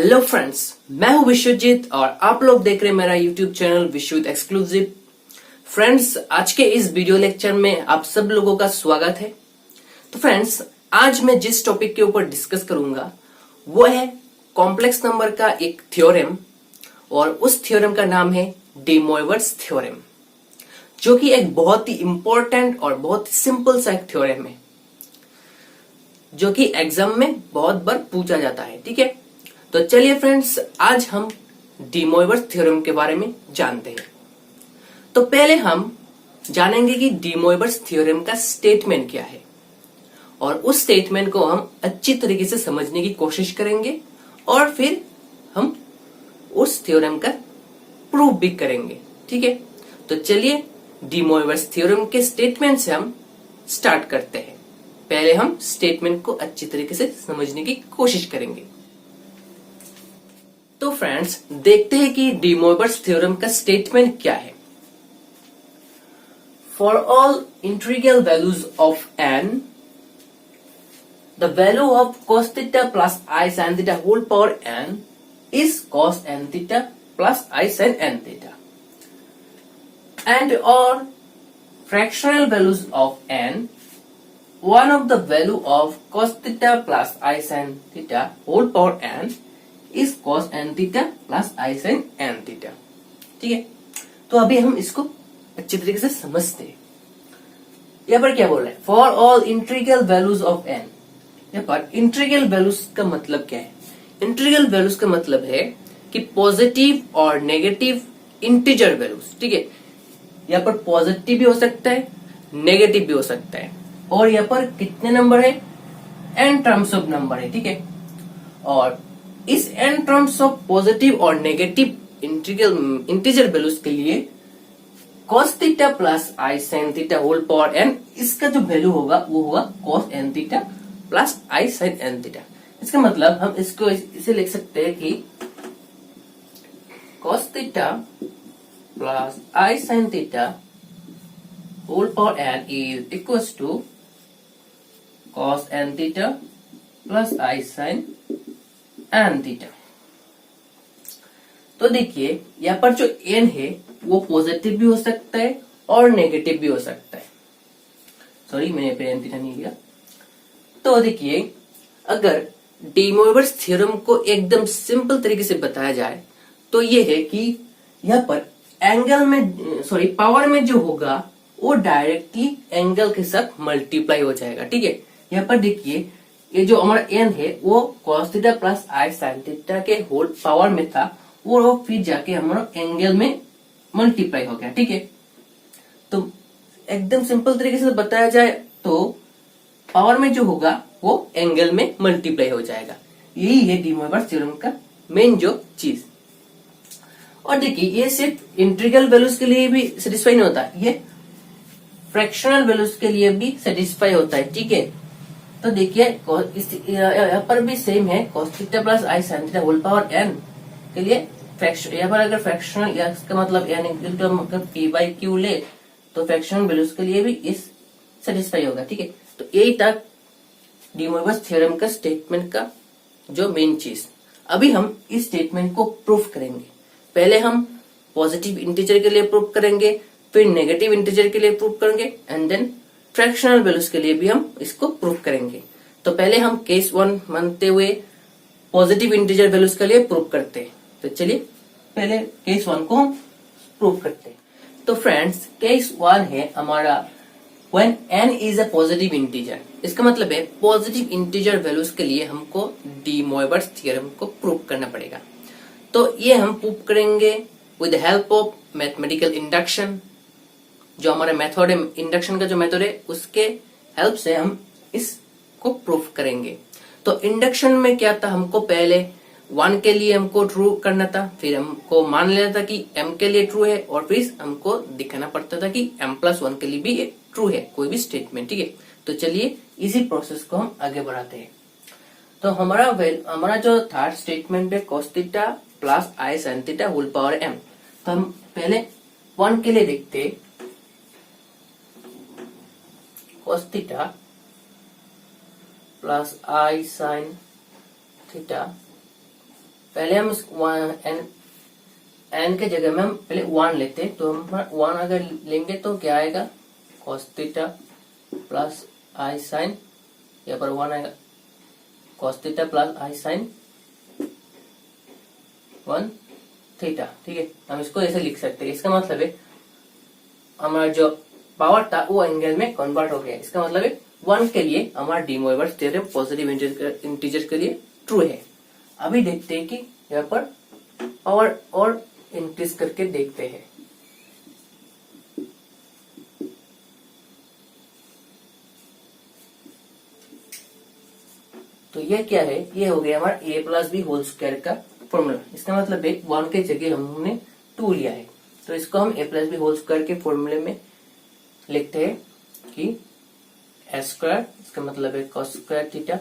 Hello friends, मैं हूं विश्वजीत और आप लोग देख रहे हैं मेरा YouTube channel Vishwajeet exclusive. Friends, आज के इस वीडियो लेक्चर में आप सब लोगों का स्वागत है। तो फ्रेंड्स, आज मैं जिस टॉपिक के ऊपर डिस्कस करूंगा वो है कॉम्प्लेक्स नंबर का एक थ्योरम, और उस थ्योरम का नाम है डी मोइवर्स थ्योरम, जो कि एक बहुत ही इंपॉर्टेंट और बहुत ही सिंपल सा एक थ्योरम है जो कि एग्जाम में बहुत बार पूछा जाता है। ठीक है, तो चलिए फ्रेंड्स, आज हम डी मोइवर्स थ्योरम के बारे में जानते हैं। तो पहले हम जानेंगे कि डी मोइवर्स थ्योरम का स्टेटमेंट क्या है, और उस स्टेटमेंट को हम अच्छी तरीके से समझने की कोशिश करेंगे और फिर हम उस थ्योरम का प्रूफ भी करेंगे। ठीक है, तो चलिए डी मोइवर्स थ्योरम के स्टेटमेंट से हम स्टार्ट करते हैं। पहले हम स्टेटमेंट को अच्छी तरीके से समझने की कोशिश करेंगे। तो फ्रेंड्स, देखते हैं कि डी मोइवर्स थ्योरम का स्टेटमेंट क्या है। For all integral values of n, the value of cos theta plus I sin theta whole power n is cos n theta plus I sin n theta, and or fractional values of n, one of the value of cos theta plus I sin theta whole power n is cos n theta plus I sin n theta। ठीक है, तो अभी हम इसको अच्छी तरीके से समझते हैं। यहाँ पर क्या बोल रहा है, for all integral values of n। यहाँ पर इंटीग्रल वैल्यूज का मतलब क्या है? इंटीग्रल वैल्यूज का मतलब है कि पॉजिटिव और नेगेटिव इंटीजर वैल्यूज। ठीक है, यहाँ पर पॉजिटिव भी हो सकता है, नेगेटिव भी हो सकता है, और यहाँ पर कितने नंबर है? n टर्म्स ऑफ नंबर है। ठीक है, और इस n टर्म्स ऑफ पॉजिटिव और नेगेटिव इंटीजर वैल्यूज के लिए cos theta plus I sin theta whole power n, इसका जो वैल्यू होगा वो होगा cos n theta plus I sin n theta. इसका मतलब हम इसको इसे लिख सकते हैं कि cos theta plus I sin theta whole power n is equals to cos n theta plus I sin n theta. तो देखिए, यहाँ पर जो n है वो पॉजिटिव भी हो सकता है और नेगेटिव भी हो सकता है। सॉरी, मैंने यहाँ पे n थीटा नहीं लिया। तो देखिए, अगर डी मोइवर्स थ्योरम को एकदम सिंपल तरीके से बताया जाए तो ये है कि यहाँ पर एंगल में पावर में जो होगा वो डायरेक्टली एंगल के साथ मल्टीप्लाई हो जाएगा। ठीक है, यहाँ पर देखिए, ये जो हमारा n है वो cos theta plus I sin theta के होल पावर में था, वो फिर जाके हमारा एंगल में मल्टीप्लाई हो गया। ठीक है, तो एकदम सिंपल तरीके से बताया जाए तो पावर में जो होगा वो एंगल में मल्टीप्लाई हो जाएगा। यही है डी मोइवर्स थ्योरम का मेन जो चीज। और देखिए, ये सिर्फ इंटीग्रल वैल्यूज के लिए भी सेटिस्फाई नहीं होता, ये फ्रैक्शनल वैल्यूज के लिए भी सेटिस्फाई होता है। ठीक है, तो देखिए यहाँ पर भी सेम है, cos theta plus I sin theta whole power n के लिए फ्रैक्शन। यहाँ पर अगर फ्रैक्शनल, इसका मतलब n इक्वल टू अगर p बाई क्यू ले तो फ्रैक्शनल वैल्यूज के लिए भी इस सेटिस्फाई होगा। ठीक है, तो यही था डी मोइवर्स थ्योरम का स्टेटमेंट का जो मेन चीज। अभी हम इस स्टेटमेंट को प्रूफ करेंगे। पहले हम पॉजिटिव इंटीजर के लिए प्रूफ करेंगे, फिर नेगेटिव इंटीजर के लिए प्रूफ करेंगे, एंड देन फ्रैक्शनल वैल्यूज के लिए भी हम इसको प्रूफ करेंगे। तो पहले हम केस 1 मानते हुए पॉजिटिव इंटीजर वैल्यूज के लिए प्रूफ करते हैं। तो चलिए पहले केस 1 को हम प्रूफ करते हैं। तो फ्रेंड्स, केस 1 है हमारा when n is a positive integer। इसका मतलब है पॉजिटिव इंटीजर वैल्यूज के लिए हमको डी मोइवर्स थ्योरम को प्रूफ करना पड़ेगा। तो ये हम प्रूफ करेंगे with help of mathematical induction. जो हमारा मेथड है, इंडक्शन का जो मेथड है, उसके हेल्प से हम इसको प्रूफ करेंगे। तो इंडक्शन में क्या था, हमको पहले 1 के लिए हमको ट्रू करना था, फिर हमको मान लेना था कि m के लिए ट्रू है, और फिर हमको दिखाना पड़ता था कि m प्लस 1 के लिए भी ये ट्रू है, कोई भी स्टेटमेंट। ठीक है, तो चलिए इसी प्रोसेस को हम आगे बढ़ाते हैं। तो हमारा जो थर्ड स्टेटमेंट है cos theta plus I sin theta whole power m। तो हम पहले 1 के लिए देखते हैं, cos theta plus I sin theta पहले हम एन के जगह में हम पहले 1 लेते हैं, तो हम 1 अगर लेंगे तो क्या आएगा, cos theta plus i sign, यहाँ पर 1 आएगा cos theta plus i sign 1 theta. ठीक है, हम इसको ऐसे लिख सकते हैं। इसका मतलब है हमारा जो पावर था वो एंगल में कन्वर्ट हो गया। इसका मतलब है 1 के लिए हमारा D Moivre's theorem positive integer के लिए ट्रू है। अभी देखते हैं कि यहाँ पर पावर और इंक्रीज करके देखते हैं। तो ये क्या है, ये हो गया हमारा a plus B whole square का फॉर्मूला। इसका मतलब है 1 के जगह हमने 2 लिया है, तो इसको हम a plus B whole square के फॉर्मूले में लिखते हैं कि a स्क्वायर, इसका मतलब है cos square theta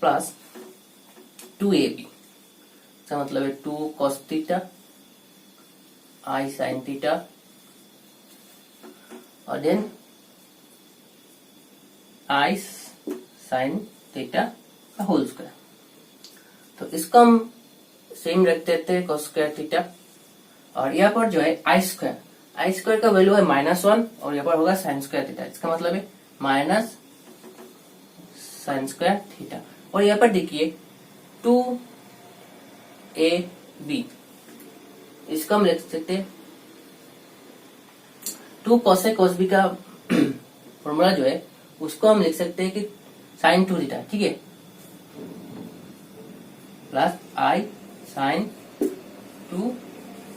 plus 2ab, इसका मतलब है 2 cos theta i sine theta और देन आई साइन थीटा का होल स्क्वायर। तो इसको हम सेम रख देते हैं cos स्क्वायर थीटा, और यहाँ पर जो है आई स्क्वायर का वैल्यू है -1 और यहाँ पर होगा साइन स्क्वायर थीटा। इसका मतलब है माइनस साइन स्क्वायर थीटा। और यहाँ पर देखिए 2ab, इसको हम लिख सकते हैं 2 cos a cos b का फॉर्मूला जो है उसको हम लिख सकते हैं कि साइन 2 थीटा, ठीक है, प्लस आई साइन 2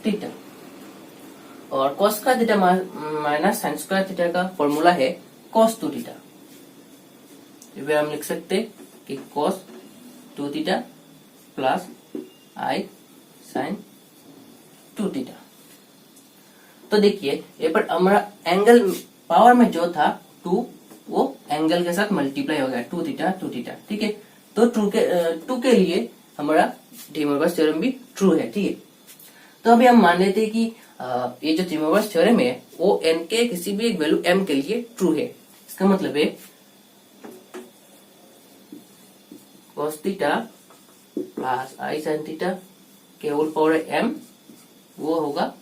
थीटा। और cos का theta minus sign square theta का फॉर्मूला है cos 2 थीटा। फिर हम लिख सकते हैं कि cos 2 theta plus i sign 2 theta. तो देखिए ये पर हमारा एंगल पावर में जो था 2, वो एंगल के साथ मल्टीप्लाई हो गया 2 थीटा 2 थीटा। ठीक है, तो 2 के लिए हमारा डी मोइवर्स थ्योरम भी ट्रू है। ठीक है, तो अभी हम मान लेते हैं कि ये जो डी मोइवर्स थ्योरम है वो n के किसी भी एक वैल्यू m के लिए ट्रू है। इसका मतलब है cos theta plus i sine theta के होल पावर m, वो होगा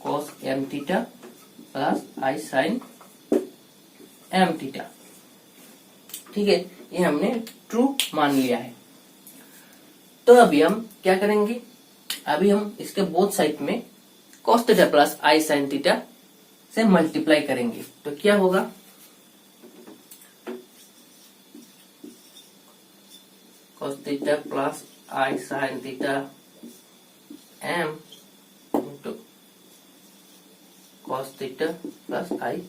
cos m theta plus i sine m theta. ठीक है, ये हमने ट्रू मान लिया है। तो अभी हम क्या करेंगे, अभी हम इसके बोथ साइड में cos theta plus i sine theta से मल्टीप्लाई करेंगे। तो क्या होगा, cos theta plus i sine theta m into cos theta plus i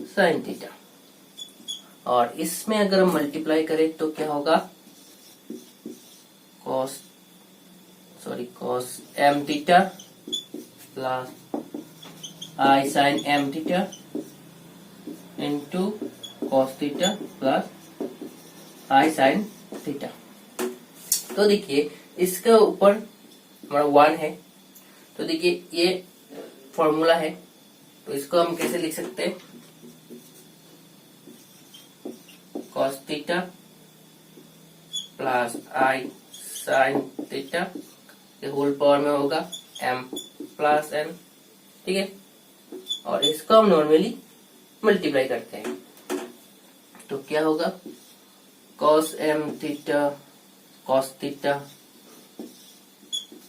sine theta. और इसमें अगर हम मल्टीप्लाई करें तो क्या होगा, cos m theta plus i sine m theta into cos theta plus i sine theta. तो देखिए इसके ऊपर हमारा 1 है, तो देखिए ये फॉर्मूला है, तो इसको हम कैसे लिख सकते हैं, cos theta plus i sine theta के होल पावर में होगा m प्लस n। ठीक है, और इसको हम नॉर्मली मल्टीप्लाई करते हैं, तो क्या होगा, cos m theta cos theta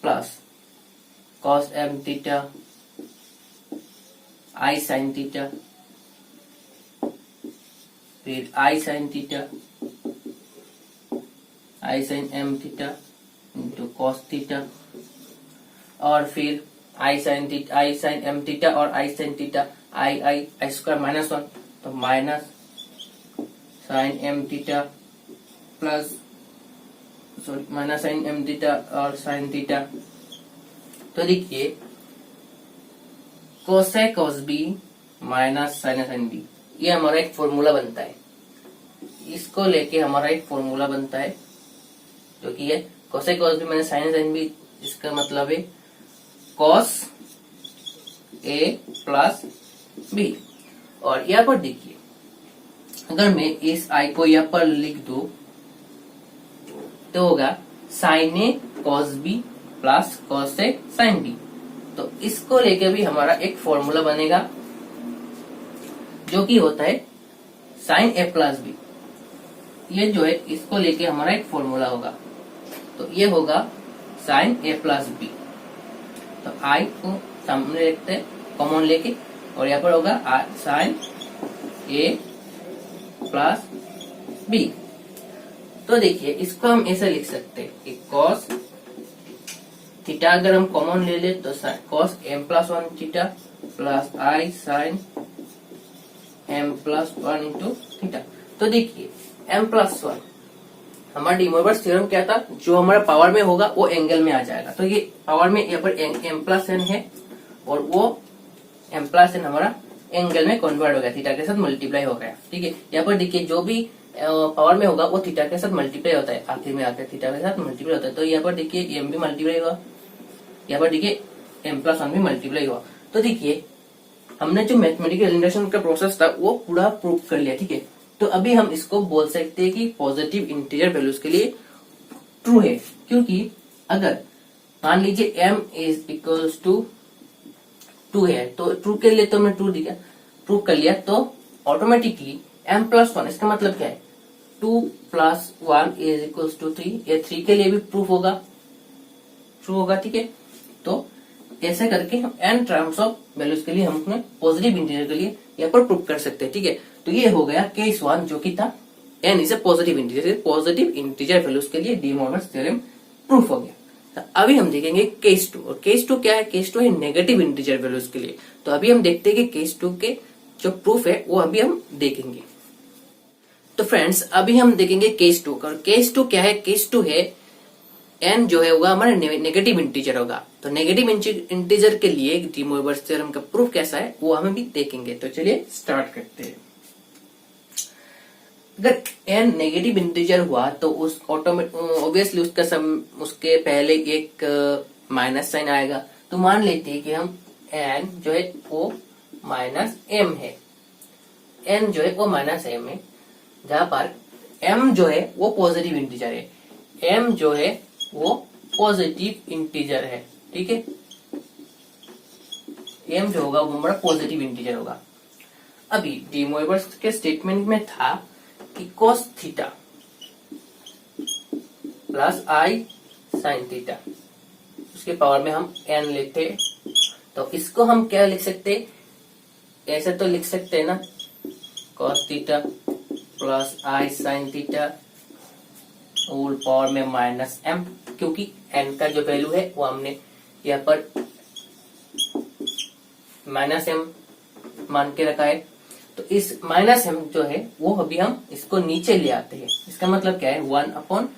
plus cos m theta i sine theta, फिर i sine theta i sine m theta into cos theta, और फिर आई साइन m थीटा और i sine theta i square -1, तो minus sine m theta plus minus sine m theta और sine theta. तो देखिए cos a cos b minus sine b, ये हमारा एक फॉर्मूला बनता है। इसको लेके हमारा एक फॉर्मूला बनता है जो कि है cos a cos b minus sine b। इसका मतलब है cos a प्लस b। और यहाँ पर देखिए अगर मैं इस i को यहाँ पर लिख दूं तो होगा sine a cos B plus cos A sine B. तो इसको लेके भी हमारा एक फॉर्मूला बनेगा जो कि होता है साइन ए प्लस बी। ये जो है इसको लेके हमारा एक फॉर्मूला होगा, तो ये होगा साइन ए प्लस बी। तो आई को सामने लिखते हैं कॉमन लेके, और यहाँ पर होगा साइन ए प्लस बी। तो देखिए इसको हम ऐसे लिख सकते हैं कि कॉस थीटा अगर हम कॉमन ले ले तो cos m plus one theta plus i sine m plus one into theta. तो देखिए एम प्लस वन हमारा डी मोइरबर्ग थ्योरम क्या था, जो हमारा पावर में होगा वो एंगल में आ जाएगा। तो ये पावर में यहाँ पर एम प्लस एन है और वो एम प्लस एन हमारा एंगल में कन्वर्ट हो गया, थीटा के साथ मल्टीप्लाई हो गया। ठीक है, यहाँ पर देखिए जो भी पावर में होगा वो थीटा के साथ मल्टीप्लाई होता है, आखिर में आकर थीटा के साथ मल्टीप्लाई होता है। तो यहाँ पर देखिए एम भी मल्टीप्लाई हुआ, यहाँ पर देखिए एम प्लस वन भी मल्टीप्लाई हुआ। तो देखिए हमने जो मैथमेटिकल एलिमिनेशन का प्रोसेस था वो पूरा प्रूव कर लिया। ठीक है, तो अभी हम इसको बोल सकते हैं कि पॉजिटिव इंटीजर वैल्यूज के लिए ट्रू है, क्योंकि अगर मान लीजिए m इज इक्वल्स टू 2 है, तो ट्रू के लिए तो मैं ट्रू कर लिया, तो ऑटोमेटिकली m प्लस वन, इसका मतलब क्या है 2 प्लस 1 इज इक्वल्स टू 3, ये 3 के लिए भी प्रूफ होगा, ट्रू होगा। ठीक है, तो ऐसे करके हम n टर्म्स ऑफ वैल्यूज के लिए हम अपने पॉजिटिव इंटीजर के लिए यहाँ पर प्रूव कर सकते हैं। ठीक है, तो ये हो गया केस वन जो कि था n is a positive integer, positive integer values के लिए डी मोइरबर्ग थ्योरम प्रूफ हो गया। तो अभी हम देखेंगे केस टू, और केस टू क्या है, केस टू है नेगेटिव इंटीजर वैल्यूज के लिए। तो अभी हम देखते हैं कि केस टू के जो प्रूफ है वो अभी हम देखेंगे। तो फ्रेंड्स अभी हम देखेंगे केस टू का, केस टू क्या है, केस टू है n जो है होगा हमारा नेगेटिव इंटीजर होगा। तो नेगेटिव इंटीजर के लिए डी मोइरबर्ग थ्योरम का प्रूफ कैसा है वो हम भी देखेंगे। तो चलिए स्टार्ट करते हैं। अगर n नेगेटिव इंटीजर हुआ तो उस ऑब्वियसली उसके पहले एक माइनस साइन आएगा। तो मान लेते हैं कि हम n जो है वो माइनस m है, n जो है वो माइनस m है, जहां पर m जो है वो पॉजिटिव इंटीजर है, m जो है वो पॉजिटिव इंटीजर है। ठीक है, m जो होगा वो हमारा पॉजिटिव इंटीजर होगा। अभी डी मोइरबर्ग के स्टेटमेंट में था कि cos theta plus i sine theta, उसके पावर में हम n लेते, तो इसको हम क्या लिख सकते, ऐसे तो लिख सकते हैं ना, cos theta plus i sine theta whole power में माइनस m, क्योंकि n का जो वैल्यू है वो हमने यहाँ पर माइनस m मान के रखा है। तो इस माइनस m जो है वो अभी हम इसको नीचे ले आते हैं। इसका मतलब क्या है 1 upon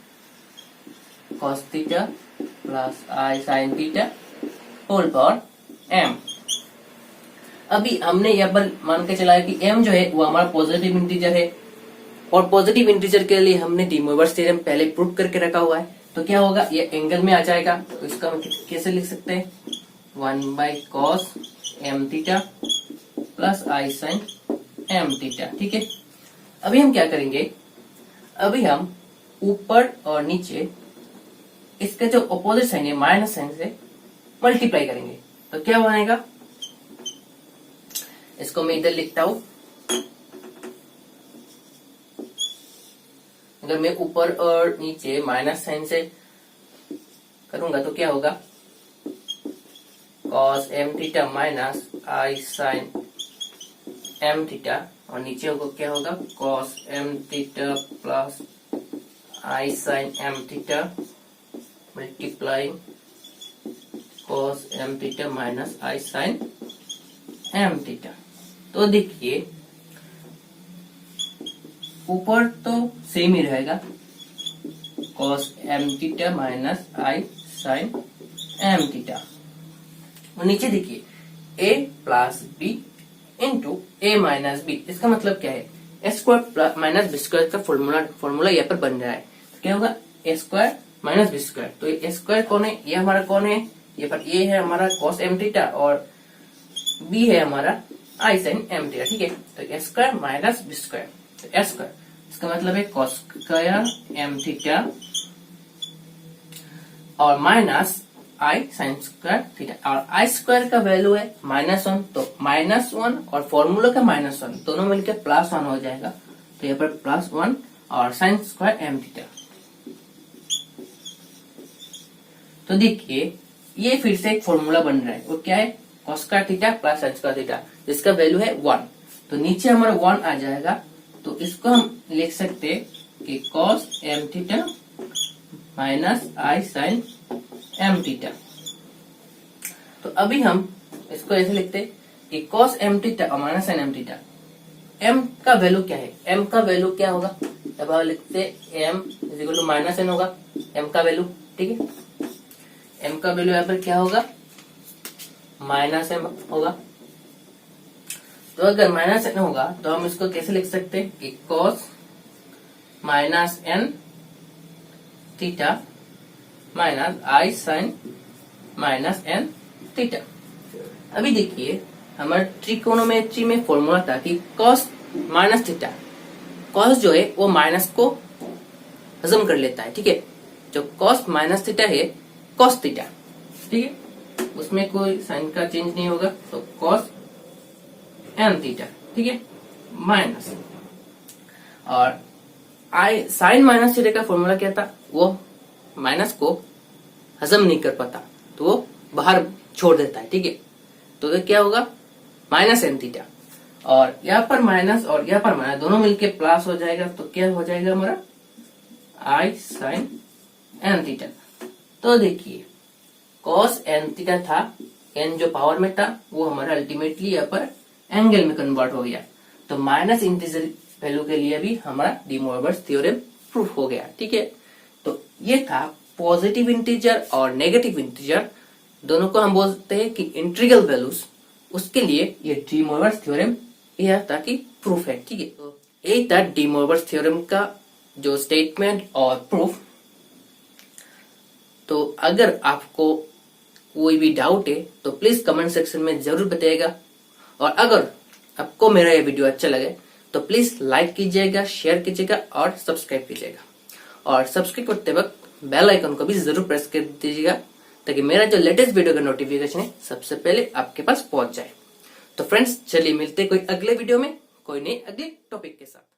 cos theta plus i sine theta whole power m। अभी हमने यहाँ पर मान के चला है कि m जो है वो हमारा पॉजिटिव इंटीजर है, और पॉजिटिव इंटीजर के लिए हमने डी मोइरबर्ग थ्योरम पहले प्रूव करके रखा हुआ है। तो क्या होगा, ये एंगल में आ जाएगा। तो इसका हम कैसे लिख सकते हैं, 1/cos m theta plus i sine m theta. ठीक है, अभी हम क्या करेंगे, अभी हम ऊपर और नीचे इसका जो अपोजिट साइन है माइनस साइन से मल्टीप्लाई करेंगे। तो क्या बनेगा, इसको मैं इधर लिखता हूं, अगर मैं ऊपर और नीचे माइनस साइन से करूंगा तो क्या होगा, cos m थीटा माइनस आई साइन m थीटा, और नीचे होगा क्या होगा, cos m theta plus i sine m theta multiplying cos m theta minus I sine m theta. तो देखिए ऊपर तो सेम ही रहेगा, cos m थीटा माइनस आई साइन m थीटा, और नीचे देखिए a plus b into a minus b। इसका मतलब क्या है, a square minus B square का फॉर्मूला यहाँ पर बन रहा है। तो क्या होगा, a square minus B square. तो ये a स्क्वायर कौन है, ये हमारा कौन है, ये पर a है हमारा cos m थीटा और b है हमारा आई साइन m थीटा। ठीक है, तो a square minus B square, तो a स्क्वायर इसका मतलब है cos स्क्वायर m थीटा और माइनस आई साइन स्क्वायर थीटा, और आई स्क्वायर का वैल्यू है -1, तो -1 और फॉर्मूला का -1 दोनों मिलकर +1 हो जाएगा, तो यहाँ पर +1 और साइन स्क्वायर m थीटा। तो देखिए ये फिर से एक फॉर्मूला बन रहा है, वो क्या है, cos square theta plus sign square theta, जिसका वैल्यू है 1। तो नीचे हमारा 1 आ जाएगा, तो इसको हम लिख सकते हैं कि cos m थीटा माइनस आई साइन m थीटा। तो अभी हम इसको ऐसे लिखते हैं कि cos m थीटा और minus sine m theta, m का वैल्यू क्या है, m का वैल्यू क्या होगा, अब हम लिखते हैं m equal to minus n होगा m का वैल्यू, ठीक है। m का वैल्यू यहाँ पर क्या होगा, -m होगा। तो अगर -n होगा तो हम इसको कैसे लिख सकते हैं कि cos -n थीटा माइनस आई साइन -n थीटा। अभी देखिए हमारे त्रिकोणमिति में फॉर्मूला था कि cos माइनस थीटा, cos जो है वो माइनस को हजम कर लेता है, ठीक है। जो cos माइनस थीटा है cos थीटा, ठीक है, उसमें कोई साइन का चेंज नहीं होगा, तो cos n थीटा, ठीक है, माइनस। और आई साइन माइनस थीटा का फॉर्मूला क्या था, वो माइनस को हजम नहीं कर पाता, तो वो बाहर छोड़ देता है, ठीक है। तो ये क्या होगा, -n थीटा, और यहाँ पर माइनस और यहाँ पर माइनस दोनों मिलके प्लस हो जाएगा, तो क्या हो जाएगा हमारा आई साइन n थीटा। तो देखिए cos n थीटा था, n जो पावर में था वो हमारा अल्टीमेटली यहाँ पर एंगल में कन्वर्ट हो गया, तो माइनस इंटीजर वैल्यू के लिए भी हमारा डी मोइरबर्ग थ्योरम प्रूफ हो गया, ठीक है। तो ये था पॉजिटिव इंटीजर और नेगेटिव इंटीजर दोनों को हम बोलते हैं कि इंटीग्रल वैल्यूज, उसके लिए ये डी मोइरबर्ग थ्योरम यह था कि प्रूफ है, ठीक है। तो यही था डी मोइरबर्ग थ्योरम का जो स्टेटमेंट और प्रूफ। तो अगर आपको कोई भी डाउट है तो प्लीज कमेंट सेक्शन में जरूर बताइएगा, और अगर आपको मेरा ये वीडियो अच्छा लगे तो प्लीज लाइक कीजिएगा, शेयर कीजिएगा और सब्सक्राइब कीजिएगा, और सब्सक्राइब करते वक्त बेल आइकन को भी जरूर प्रेस कर दीजिएगा, ताकि मेरा जो लेटेस्ट वीडियो का नोटिफिकेशन है सबसे पहले आपके पास पहुंच जाए। तो फ्रेंड्स चलिए मिलते हैं कोई अगले वीडियो में कोई नए अगले टॉपिक के साथ।